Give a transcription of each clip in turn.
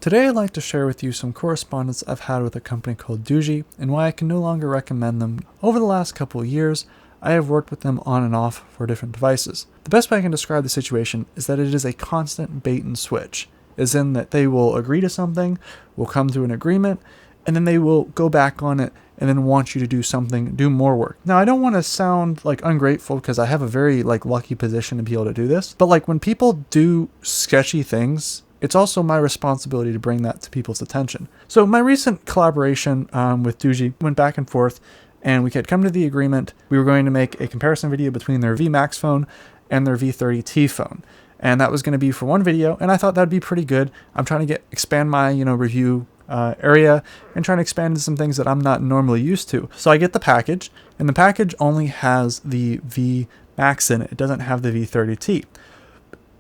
Today I'd like to share with you some correspondence I've had with a company called Doogee and why I can no longer recommend them. Over the last couple of years, I have worked with them on and off for different devices. The best way I can describe the situation is that it is a constant bait and switch, as in that they will agree to something, will come to an agreement, and then they will go back on it and then want you to do something, do more work. Now, I don't want to sound like ungrateful because I have a very lucky position to be able to do this, but when people do sketchy things, it's also my responsibility to bring that to people's attention. So my recent collaboration with Doogee went back and forth, and we had come to the agreement we were going to make a comparison video between their VMAX phone and their V30T phone. And that was going to be for one video, and I thought that'd be pretty good. I'm trying to expand my review area and trying to expand into some things that I'm not normally used to. So I get the package, and the package only has the VMAX in it. It doesn't have the V30T.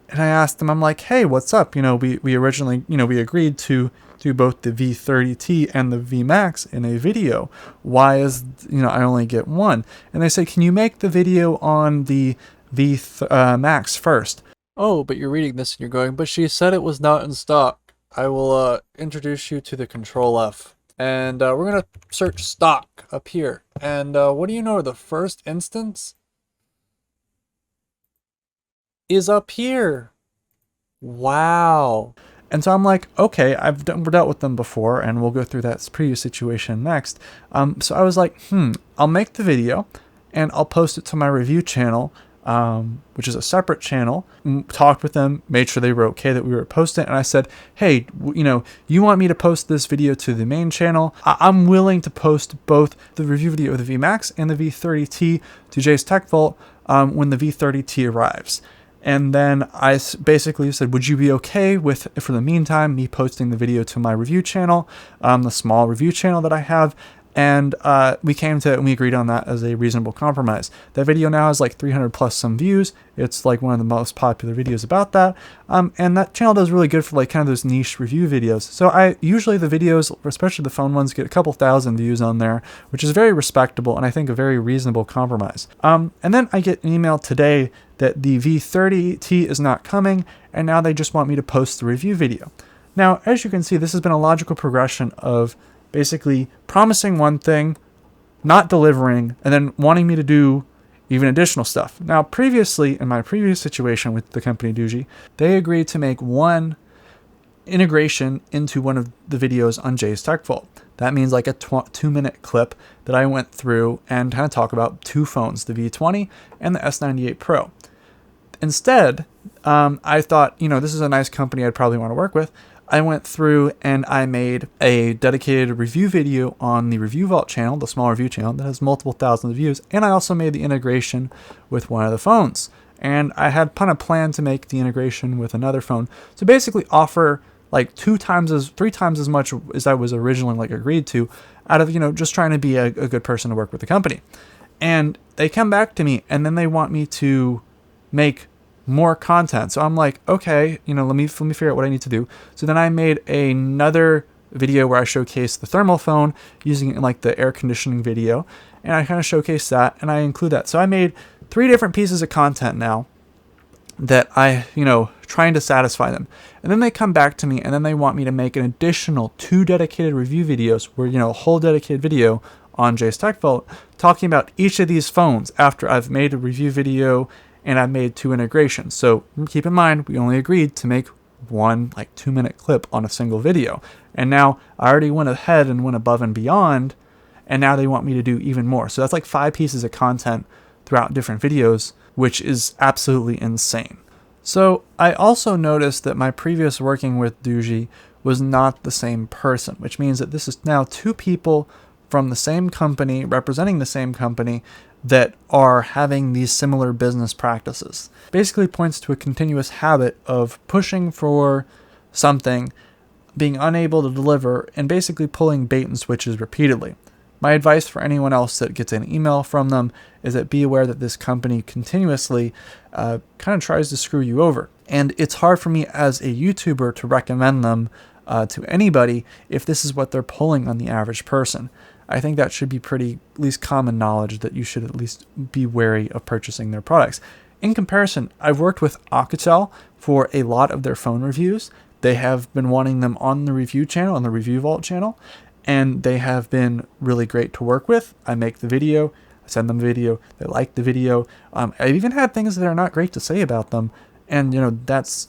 And I asked them, I'm like, hey, what's up? We originally, we agreed to do both the V30T and the VMAX in a video. Why is, I only get one? And they say, can you make the video on the VMAX first? Oh, but you're reading this and you're going, but she said it was not in stock. I will introduce you to the Control F. And we're going to search stock up here. And what do you know, the first instance is up here. Wow. And so I'm like, okay, I've dealt with them before, and we'll go through that previous situation next. So I was like, I'll make the video, and I'll post it to my review channel, which is a separate channel. Talked with them, made sure they were okay that we were posting it, and I said, hey, you want me to post this video to the main channel? I'm willing to post both the review video of the VMAX and the V30T to Jay's Tech Vault when the V30T arrives. And then I basically said, would you be okay with, for the meantime, me posting the video to my review channel, the small review channel that I have? And we agreed on that as a reasonable compromise. That video now has 300 plus some views. It's one of the most popular videos about that. And that channel does really good for kind of those niche review videos. So usually the videos, especially the phone ones, get a couple thousand views on there, which is very respectable and I think a very reasonable compromise. And then I get an email today that the V30T is not coming, and now they just want me to post the review video. Now, as you can see, this has been a logical progression of basically promising one thing, not delivering, and then wanting me to do even additional stuff. Now, previously, in my previous situation with the company Doogee, they agreed to make one integration into one of the videos on Jay's Tech Vault. That means a 2-minute clip that I went through and kind of talk about two phones, the V20 and the S98 Pro. Instead, I thought, this is a nice company I'd probably want to work with. I went through and I made a dedicated review video on the Review Vault channel, the small review channel that has multiple thousands of views. And I also made the integration with one of the phones. And I had kind of planned to make the integration with another phone to basically offer 3 times as much as I was originally agreed to, out of, just trying to be a good person to work with the company. And they come back to me and then they want me to make more content. So I'm like, okay, let me figure out what I need to do. So then I made another video where I showcased the thermal phone using it in the air conditioning video, and I kind of showcased that and I include that. So I made 3 different pieces of content now that I, trying to satisfy them. And then they come back to me and then they want me to make an additional 2 dedicated review videos where, a whole dedicated video on Jay's Tech Vault talking about each of these phones after I've made a review video and I've made 2 integrations. So keep in mind, we only agreed to make one 2-minute clip on a single video. And now I already went ahead and went above and beyond, and now they want me to do even more. So that's 5 pieces of content throughout different videos, which is absolutely insane. So I also noticed that my previous working with Doogee was not the same person, which means that this is now 2 people from the same company, representing the same company, that are having these similar business practices. Basically points to a continuous habit of pushing for something, being unable to deliver, and basically pulling bait and switches repeatedly. My advice for anyone else that gets an email from them is that be aware that this company continuously kind of tries to screw you over. And it's hard for me as a YouTuber to recommend them to anybody if this is what they're pulling on the average person. I think that should be pretty, at least common knowledge, that you should at least be wary of purchasing their products. In comparison, I've worked with Alcatel for a lot of their phone reviews, they have been wanting them on the review channel, on the Review Vault channel, and they have been really great to work with. I make the video, I send them video, they like the video. I've even had things that are not great to say about them, and that's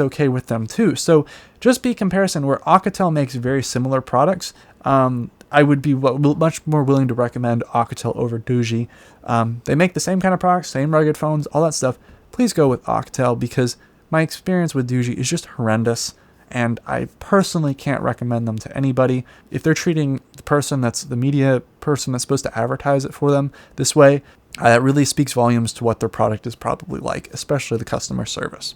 okay with them too. So just be comparison where Alcatel makes very similar products. I would be much more willing to recommend Alcatel over Doogee. They make the same kind of products, same rugged phones, all that stuff. Please go with Alcatel because my experience with Doogee is just horrendous, and I personally can't recommend them to anybody. If they're treating the person that's the media person that's supposed to advertise it for them this way, that really speaks volumes to what their product is probably like, especially the customer service.